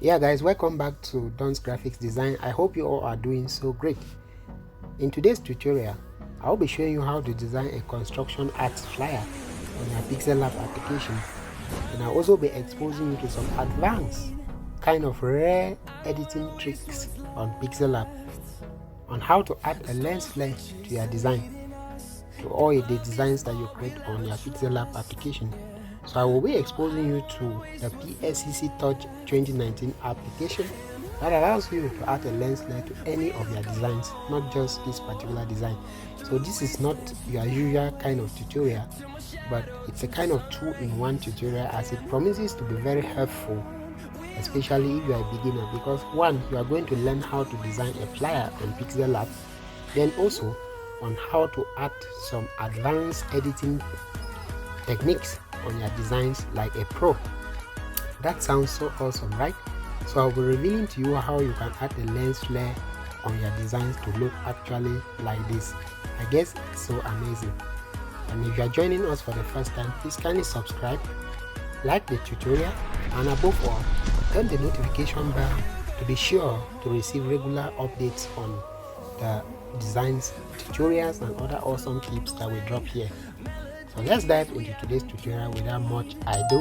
Yeah guys, welcome back to Don's Graphics Design. I hope you all are doing so great. In today's tutorial, I will be showing you how to design a construction art flyer on your Pixellab application, and I'll also be exposing you to some advanced kind of rare editing tricks on Pixellab on how to add a lens flare to your design, to all the designs that you create on your Pixellab application. So I will be exposing you to the PScc Touch 2019 application that allows you to add a lens flare to any of your designs, not just this particular design. So this is not your usual kind of tutorial, but it's a kind of two-in-one tutorial, as it promises to be very helpful, especially if you are a beginner, because one, you are going to learn how to design a flyer on Pixellab, then also on how to add some advanced editing techniques on your designs like a pro. That sounds so awesome, right? So I'll be revealing to you how you can add a lens flare on your designs to look actually like this. I guess it's so amazing. And if you are joining us for the first time, please kindly subscribe, like the tutorial, and above all, turn the notification bell to be sure to receive regular updates on the designs, tutorials, and other awesome tips that we drop here. So let's dive into today's tutorial without much ado.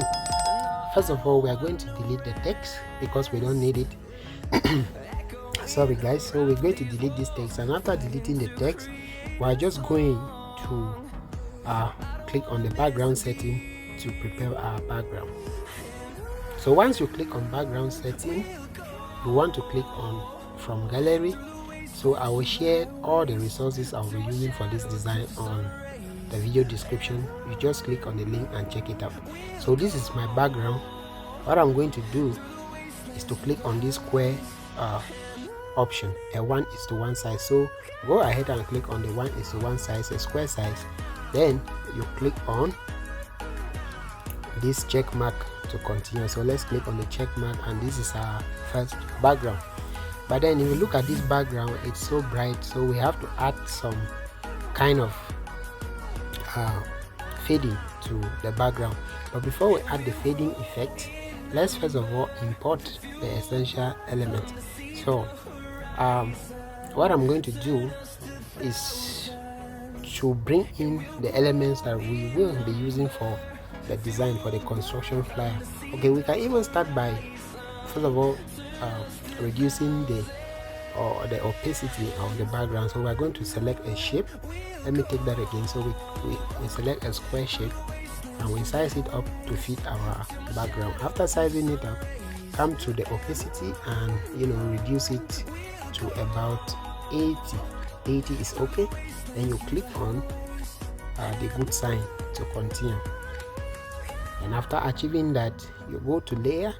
First of all, we are going to delete the text because we don't need it. Sorry guys, so we're going to delete this text, and after deleting the text, we're just going to click on the background setting to prepare our background. So once you click on background setting, you want to click on from gallery. So I will share all the resources I'll be using for this design on the video description. You just click on the link and check it out. So this is my background. What I'm going to do is to click on this square option, a 1:1 size. So go ahead and click on the 1:1 size, a square size. Then you click on this check mark to continue. So let's click on the check mark, and this is our first background. But then if you look at this background, it's so bright, so we have to add some kind of fading to the background. But before we add the fading effect, let's first of all import the essential element. So what I'm going to do is to bring in the elements that we will be using for the design for the construction flyer. Okay, we can even start by first of all reducing the opacity of the background. So we're going to select a shape. Let me take that again. So we select a square shape and we size it up to fit our background. After sizing it up, come to the opacity and reduce it to about 80. 80 is okay. Then you click on the good sign to continue. And after achieving that, you go to layer,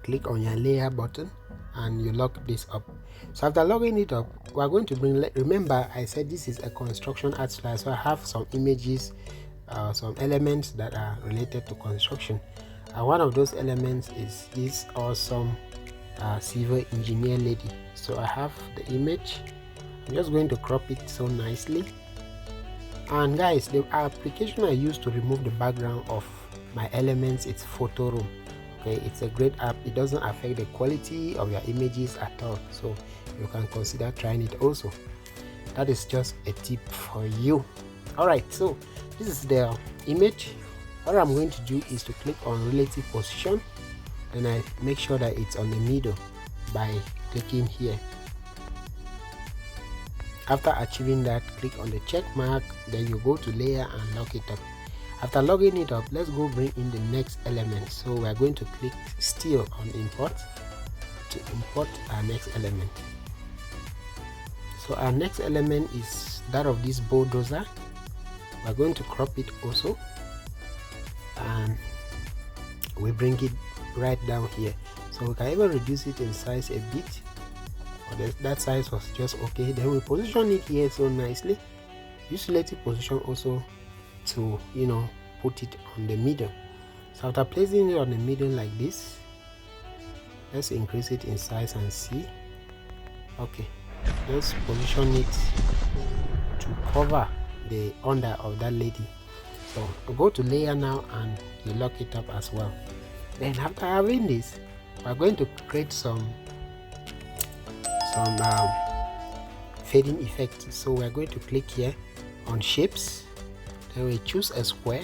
click on your layer button, and you lock this up. So after logging it up, we are going to bring, remember I said this is a construction art flyer, so I have some images, some elements that are related to construction, and one of those elements is this awesome civil engineer lady. So I have the image. I'm just going to crop it so nicely. And guys, the application I use to remove the background of my elements is Photo Room. Okay, it's a great app. It doesn't affect the quality of your images at all, so you can consider trying it also. That is just a tip for you. Alright, so this is the image. What I'm going to do is to click on relative position, then I make sure that it's on the middle by clicking here. After achieving that, click on the check mark, then you go to layer and lock it up. After logging it up, let's go bring in the next element. So we are going to click still on import to import our next element. So our next element is that of this bulldozer. We are going to crop it also, and we bring it right down here. So we can even reduce it in size a bit. That size was just okay. Then we position it here so nicely. Use relative position also to put it on the middle. So after placing it on the middle like this, let's increase it in size and see. Okay, let's position it to cover the under of that lady. So we'll go to layer now and you lock it up as well. Then after having this, we're going to create some fading effect. So we're going to click here on shapes, then we choose a square,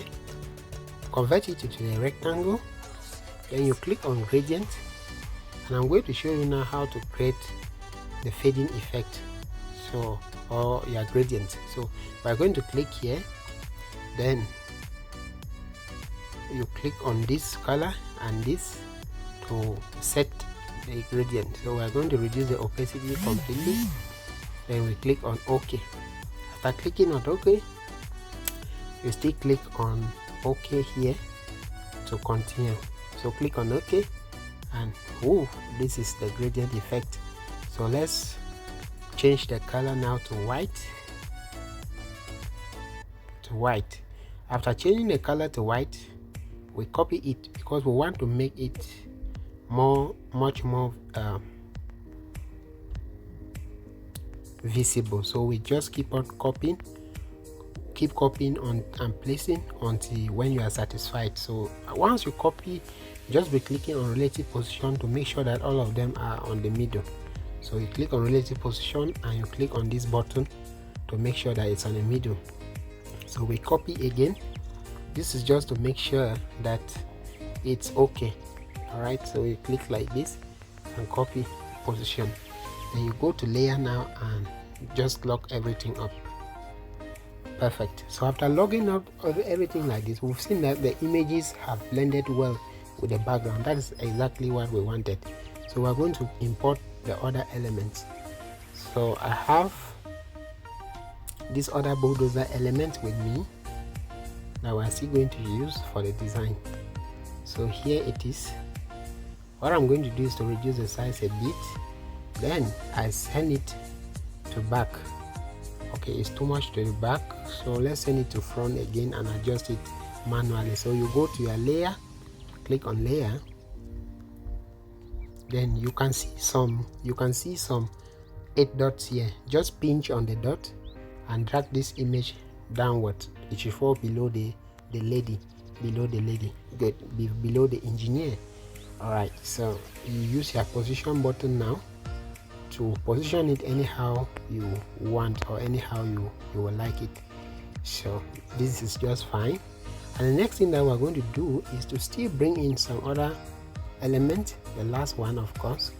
convert it into a rectangle, then you click on gradient, and I'm going to show you now how to create the fading effect, so, or your gradient. So we're going to click here, then you click on this color and this to set the gradient. So we're going to reduce the opacity completely, then we click on OK. After clicking on OK, you still click on OK here to continue. So click on OK, and this is the gradient effect. So let's change the color now to white. After changing the color to white, we copy it because we want to make it much more visible. So we just keep on copying on and placing until when you are satisfied. So once you copy, just be clicking on relative position to make sure that all of them are on the middle. So you click on relative position and you click on this button to make sure that it's on the middle. So we copy again. This is just to make sure that it's okay. Alright, so you click like this and copy position. Then you go to layer now and just lock everything up. Perfect. So after logging up everything like this, we've seen that the images have blended well with the background. That is exactly what we wanted. So we're going to import the other elements. So I have this other bulldozer element with me that we're still going to use for the design. So here it is. What I'm going to do is to reduce the size a bit, then I send it to back. Okay, it's too much to the back, so let's send it to front again and adjust it manually. So you go to your layer, click on layer, then you can see some 8 dots here. Just pinch on the dot and drag this image downward. It should fall below the lady, below the engineer. Alright, so you use your position button now to position it anyhow you want or anyhow you will like it. So this is just fine. And the next thing that we're going to do is to still bring in some other element, the last one of course.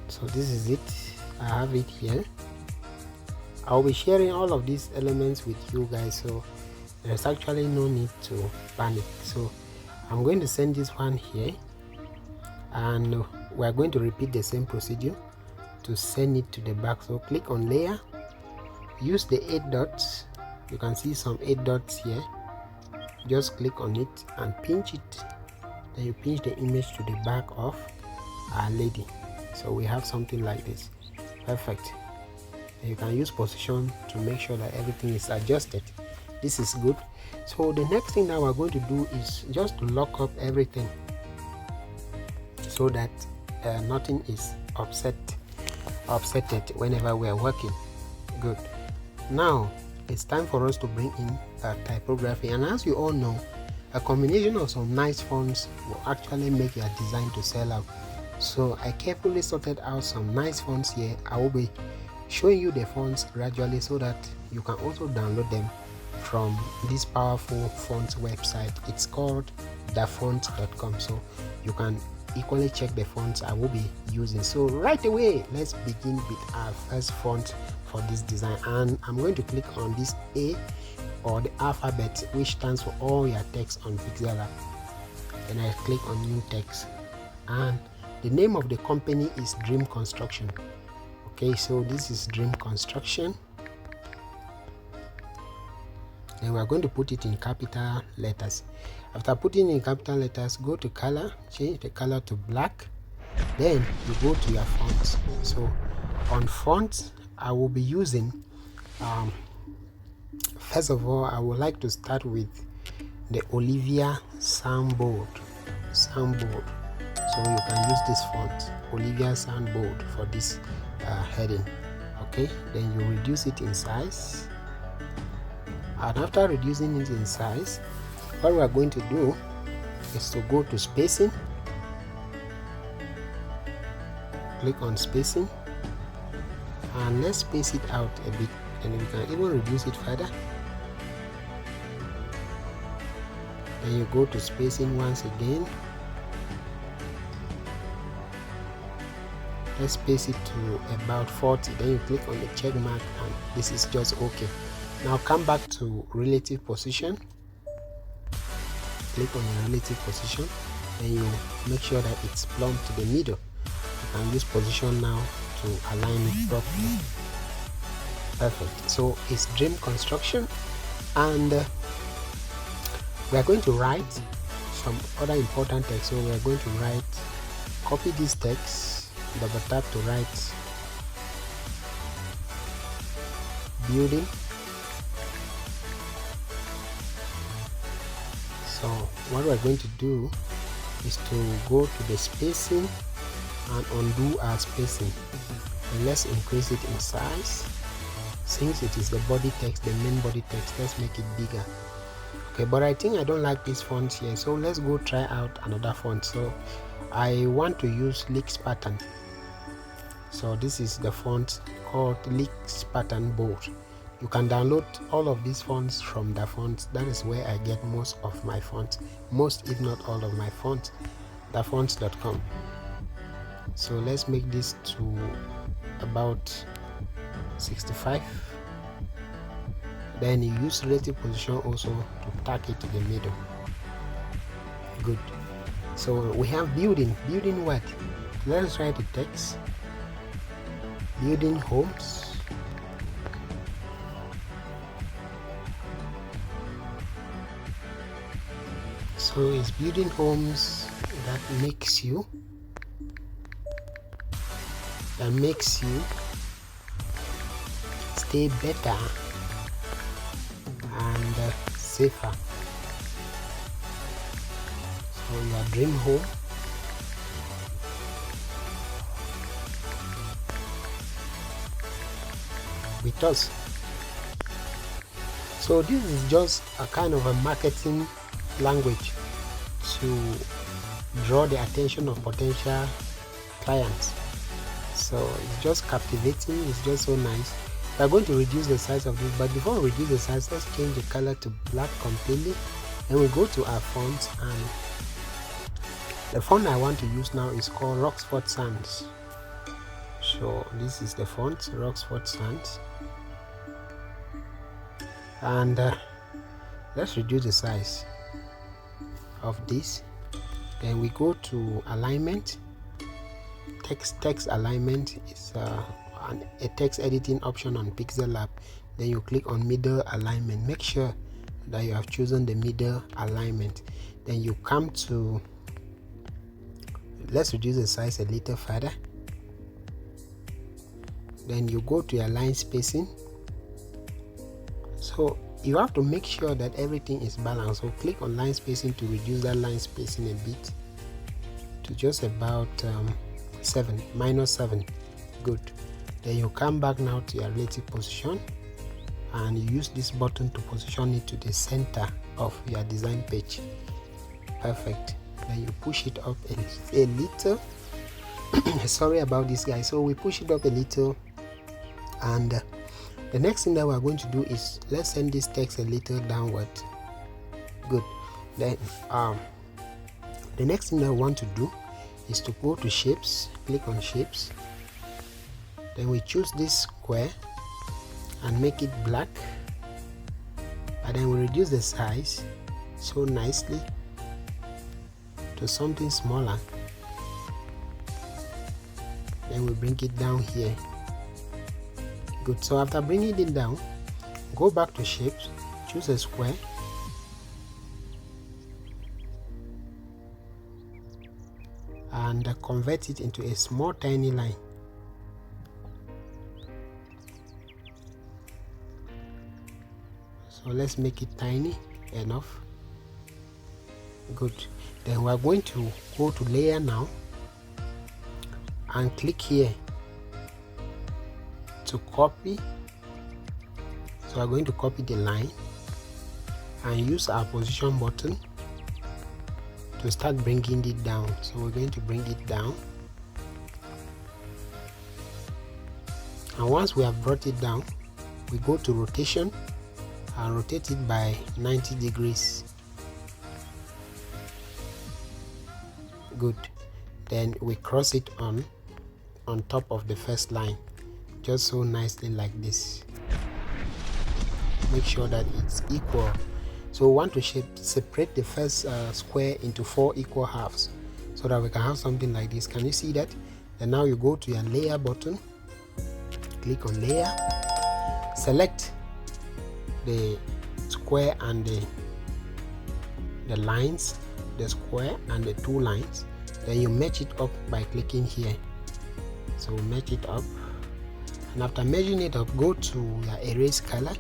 So this is it. I have it here. I'll be sharing all of these elements with you guys, so there's actually no need to panic. So I'm going to send this one here, and we're going to repeat the same procedure to send it to the back. So click on layer, use the 8 dots. You can see some 8 dots here. Just click on it and pinch it, then you pinch the image to the back of our lady. So we have something like this. Perfect. And you can use position to make sure that everything is adjusted. This is good. So the next thing that we're going to do is just to lock up everything so that nothing is offsetted whenever we are working. Good. Now it's time for us to bring in typography, and as you all know, a combination of some nice fonts will actually make your design to sell out. So I carefully sorted out some nice fonts here. I will be showing you the fonts gradually so that you can also download them from this powerful fonts website. It's called thefont.com, so you can equally check the fonts I will be using. So right away, let's begin with our first font for this design, and I'm going to click on this A, or the alphabet, which stands for all your text on Pixellab. Then I click on new text, and the name of the company is Dream Construction. Okay, so this is Dream Construction. Then we're going to put it in capital letters. After putting in capital letters, go to color, change the color to black. Then you go to your fonts. So on fonts, I will be using, first of all, I would like to start with the Olivia Soundboard. So you can use this font, Olivia Soundboard, for this heading. Okay, then you reduce it in size, and after reducing it in size, what we are going to do is to go to spacing, click on spacing, and let's space it out a bit, and we can even reduce it further. Then you go to spacing once again. Let's space it to about 40. Then you click on the check mark, and this is just okay. Now come back to relative position. Click on the relative position, and you make sure that it's plumb to the middle. You can use position now to align it properly. Perfect. So it's dream construction, and we are going to write some other important text. So we are going to copy this text, double tap to write building. So what we're going to do is to go to the spacing and undo our spacing, and let's increase it in size. Since it is the body text, the main body text, let's make it bigger. Okay, but I think I don't like this font here, so let's go try out another font. So I want to use Leaks pattern. So this is the font called Leaks pattern bold. You can download all of these fonts from the fonts. That is where I get most of my fonts, most if not all of my fonts, thefonts.com. So let's make this to about 65. Then you use relative position also to tack it to the middle. Good. So we have building what? Let's write the text. Building homes. So it's building homes that makes you stay better and safer. So your dream home with us. So this is just a kind of a marketing language to draw the attention of potential clients. So it's just captivating, it's just so nice. We're going to reduce the size of this, but before we reduce the size, let's change the color to black completely. Then we go to our font, and the font I want to use now is called Roxford Sans. So this is the font, Roxford Sans, and let's reduce the size of this. Then we go to alignment. Text alignment is a text editing option on Pixellab. Then you click on middle alignment. Make sure that you have chosen the middle alignment. Then you come to, let's reduce the size a little further. Then you go to your line spacing. So you have to make sure that everything is balanced. So click on line spacing to reduce that line spacing a bit to just about -7. Good. Then you come back now to your relative position, and you use this button to position it to the center of your design page. Perfect. Then you push it up a little. Sorry about this, guys. So we push it up a little, and the next thing that we're going to do is let's send this text a little downward. Good. Then the next thing that we want to do is to go to shapes, click on shapes. Then we choose this square and make it black, and then we reduce the size so nicely to something smaller. Then we bring it down here. Good. So after bringing it down, go back to shapes, choose a square, and convert it into a small tiny line. So let's make it tiny enough. Good. Then we are going to go to layer now and click here to copy. So we're going to copy the line and use our position button to start bringing it down. So we're going to bring it down, and once we have brought it down, we go to rotation and rotate it by 90 degrees. Good. Then we cross it on top of the first line, just so nicely like this. Make sure that it's equal. So we want to separate the first square into 4 equal halves so that we can have something like this. Can you see that? And now you go to your layer button, click on layer, select the square and the lines, the square and the 2 lines. Then you match it up by clicking here. So match it up, and after measuring it up, go to your erase color,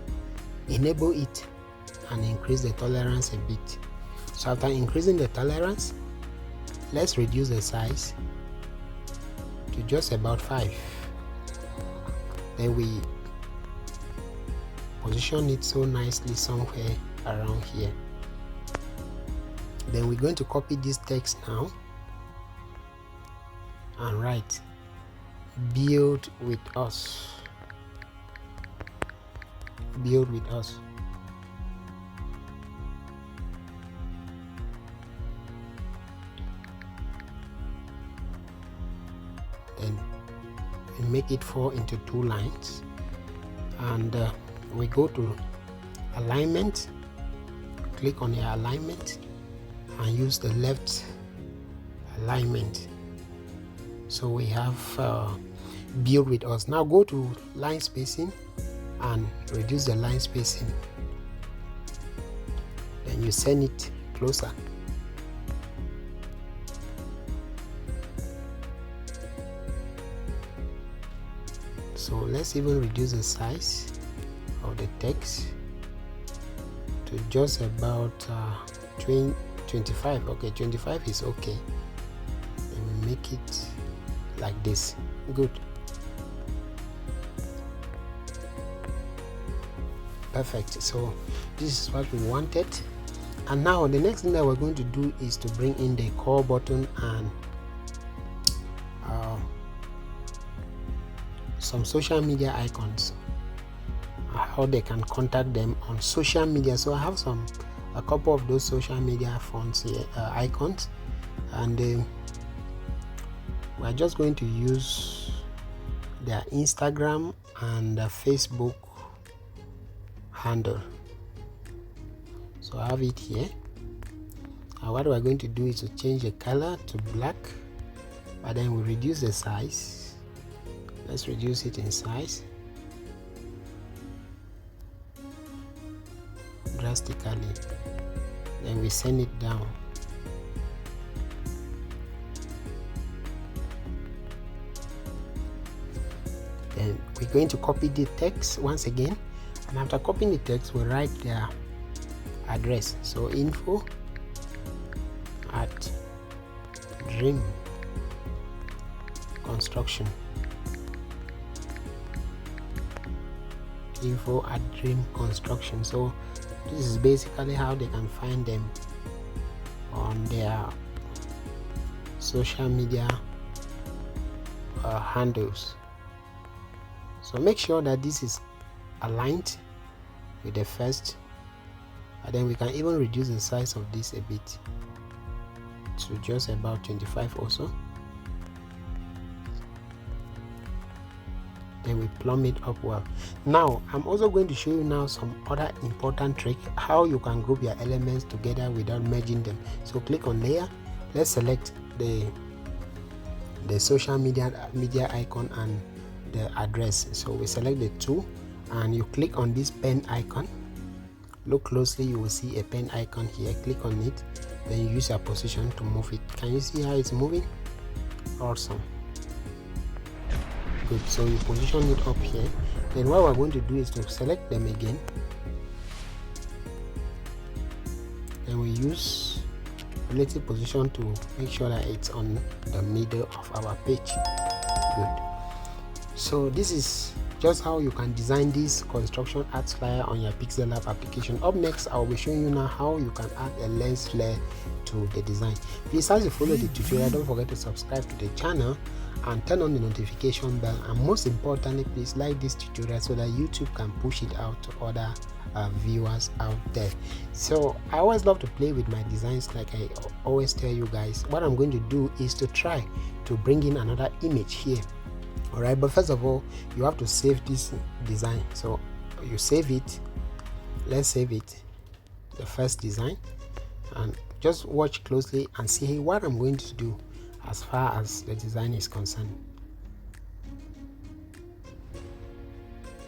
enable it, and increase the tolerance a bit. So after increasing the tolerance, let's reduce the size to just about 5. Then we position it so nicely somewhere around here. Then we're going to copy this text now and write build with us. Build with us. Then we make it fall into 2 lines, and we go to alignment, click on your alignment and use the left alignment. So we have build with us. Now go to line spacing and reduce the line spacing. Then you send it closer. So let's even reduce the size of the text to just about 25. Okay, 25 is okay. Then we make it like this. Good. Perfect. So this is what we wanted. And now the next thing that we're going to do is to bring in the call button and some social media icons, how they can contact them on social media. So I have a couple of those social media fonts here, icons, and we're just going to use their Instagram and Facebook handle. So I have it here, and what we're going to do is to change the color to black, but then we reduce the size. Let's reduce it in size drastically. Then we send it down. Then we're going to copy the text once again, and after copying the text, we write their address. So info at Dream Construction. Info at Dream Construction. So this is basically how they can find them on their social media handles. So make sure that this is aligned with the first, and then we can even reduce the size of this a bit to just about 25 also. Then we plumb it up well. Now I'm also going to show you now some other important trick, how you can group your elements together without merging them. So click on layer, let's select the social media icon and the address. So we select the two, and you click on this pen icon. Look closely, you will see a pen icon here. Click on it, then you use your position to move it. Can you see how it's moving? Awesome. Good. So you position it up here. Then what we're going to do is to select them again, and we use relative position to make sure that it's on the middle of our page. Good. So this is just how you can design this construction art flyer on your Pixellab application. Up next, I will be showing you now how you can add a lens flare to the design. Please, as you follow the tutorial, don't forget to subscribe to the channel and turn on the notification bell, and most importantly, please like this tutorial so that YouTube can push it out to other viewers out there. So I always love to play with my designs. Like I always tell you guys, what I'm going to do is to try to bring in another image here. All right, but first of all, you have to save this design. So you save it. Let's save it, the first design, and just watch closely and see what I'm going to do as far as the design is concerned.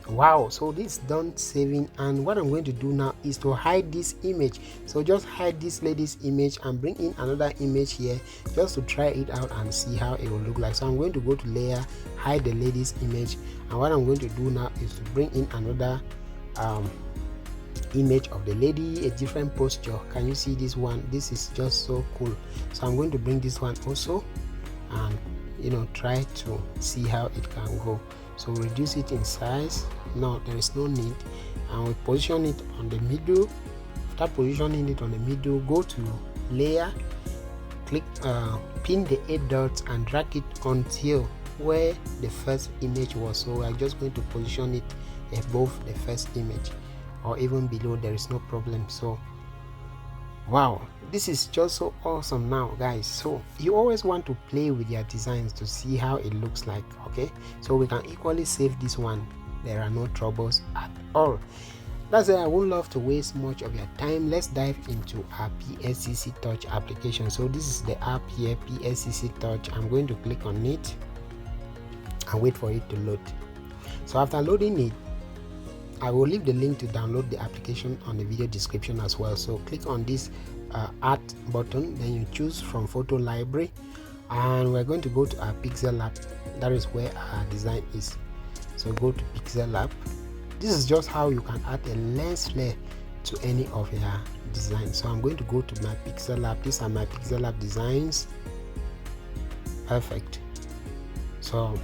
Wow, so this is done saving, and what I'm going to do now is to hide this image. So just hide this lady's image and bring in another image here just to try it out and see how it will look like. So I'm going to go to layer, hide the lady's image, and what I'm going to do now is to bring in another image of the lady, a different posture. Can you see this one? This is just so cool. So I'm going to bring this one also and try to see how it can go. So reduce it in size. No, there is no need, and we position it on the middle. After positioning it on the middle, go to layer, click pin the 8 dots and drag it until where the first image was. So we are just going to position it above the first image, or even below, there is no problem. So wow, this is just so awesome now, guys. So you always want to play with your designs to see how it looks like. Okay, so we can equally save this one. There are no troubles at all. That's it. I would love to waste much of your time. Let's dive into our PScc Touch application. So this is the app here, PScc Touch. I'm going to click on it and wait for it to load. So after loading it, I will leave the link to download the application on the video description as well. So click on this art button, then you choose from photo library, and we're going to go to our Pixellab. That is where our design is. So go to Pixellab. This is just how you can add a lens flare to any of your designs. So I'm going to go to my Pixellab. These are my Pixellab designs. Perfect. So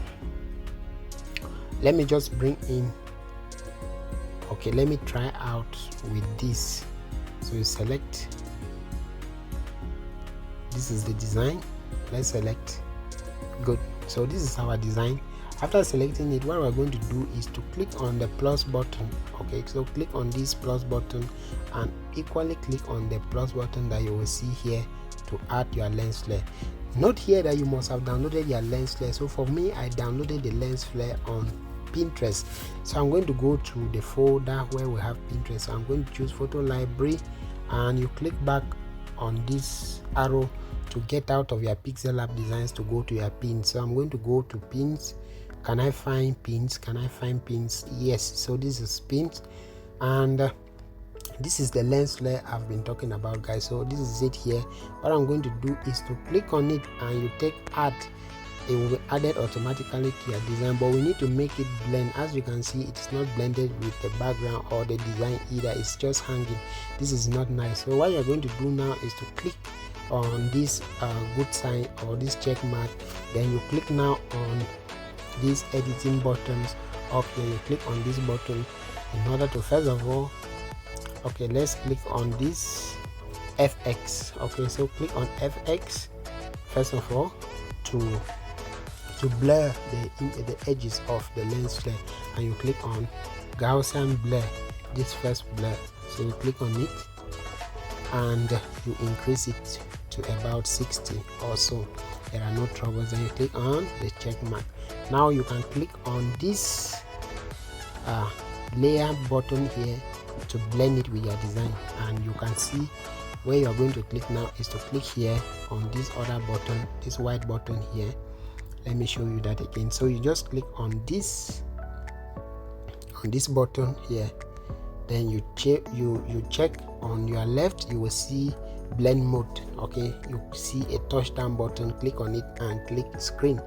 let me just bring in. Okay, let me try out with this. So you select, this is the design. Let's select. Good. So this is our design. After selecting it, what we're going to do is to click on the plus button. Okay, so click on this plus button and equally click on the plus button that you will see here to add your lens flare. Note here that you must have downloaded your lens flare. So for me, I downloaded the lens flare on Pinterest. So I'm going to go to the folder where we have Pinterest. So I'm going to choose photo library, and you click back on this arrow to get out of your Pixellab designs to go to your pins. So I'm going to go to pins. Can I find pins? Can I find pins? Yes. So this is pins, and this is the lens flare I've been talking about, guys. So this is it here. What I'm going to do is to click on it, and you take add. It will be added automatically to your design, but we need to make it blend. As you can see, it's not blended with the background or the design either. It's just hanging. This is not nice. So what you're going to do now is to click on this good sign or this check mark, then you click now on these editing buttons up here. You click on this button in order to, first of all, okay, let's click on this FX. Okay, so click on FX first of all to blur the edges of the lens flare, and you click on Gaussian blur, this first blur. So you click on it and you increase it to about 60 or so. There are no troubles. Then you click on the check mark. Now you can click on this layer button here to blend it with your design, and you can see where you are going to click now is to click here on this other button, this white button here. Let me show you that again. So you just click on this button here, then you check on your left, you will see blend mode. Okay, you see a touchdown button, click on it and click screen.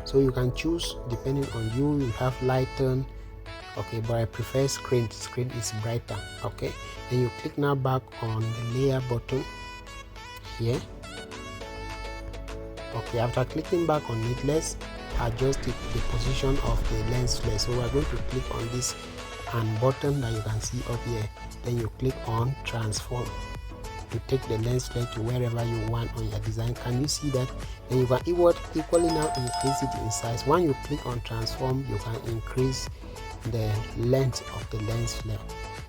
So you can choose depending on you have lighten. Okay, but I prefer screen is brighter. Okay, then you click now back on the layer button here. Okay, after clicking back on it, let's adjust it, the position of the lens flare. So we're going to click on this and button that you can see up here, then you click on transform to take the lens flare to wherever you want on your design. Can you see that? Then you can equally now increase it in size. When you click on transform, you can increase the length of the lens flare.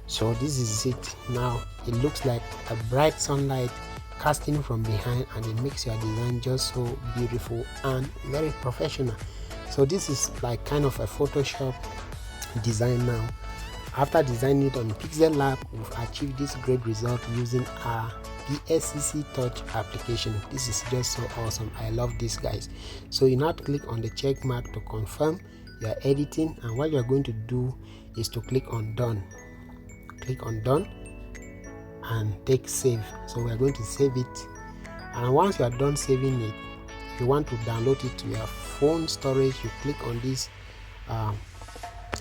So this is it. Now it looks like a bright sunlight casting from behind, and it makes your design just so beautiful and very professional. So this is like kind of a Photoshop design now. After designing it on Pixellab, we've achieved this great result using our PScc Touch application. This is just so awesome. I love this, guys. So you now click on the check mark to confirm your editing, and what you're going to do is to click on done. Click on done and take save. So we're going to save it, and once you are done saving it, if you want to download it to your phone storage, you click on this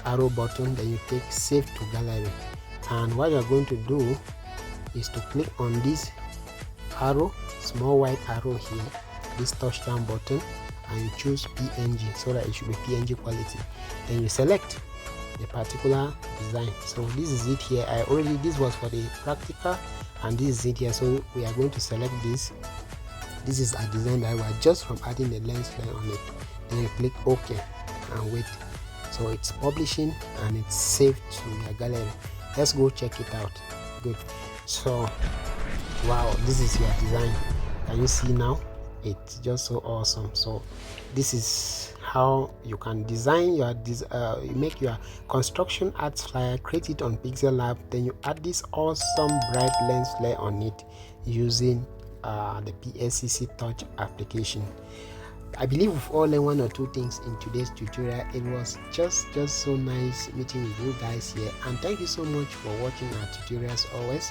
arrow button, then you take save to gallery. And what you're going to do is to click on this arrow, small white arrow here, this touchdown button, and you choose PNG so that it should be PNG quality. Then you select the particular design. So this is it here. This was for the practical, and this is it here. So we are going to select this. This is a design that was just from adding the lens flare on it. Then you click OK and wait. So it's publishing and it's saved to your gallery. Let's go check it out. Good. So wow, this is your design. Can you see now? It's just so awesome. So this is how you can design your you make your construction arts flyer, create it on Pixellab, then you add this awesome bright lens flare on it using the PScc Touch application. I believe we've all learned one or two things in today's tutorial. It was just so nice meeting with you guys here, and thank you so much for watching our tutorials always,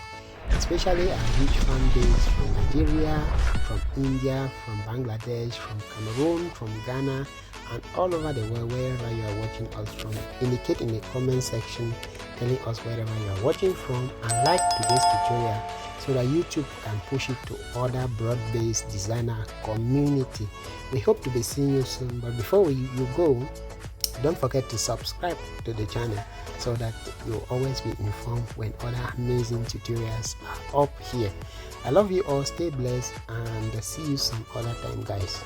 especially our huge fan base from Nigeria, from India, from Bangladesh, from Cameroon, from Ghana, and all over the world. Wherever you are watching us from, indicate in the comment section telling us wherever you are watching from, and like today's tutorial so that YouTube can push it to other broad-based designer community. We hope to be seeing you soon, but before you go, don't forget to subscribe to the channel so that you'll always be informed when other amazing tutorials are up here. I love you all, stay blessed, and see you some other time, guys.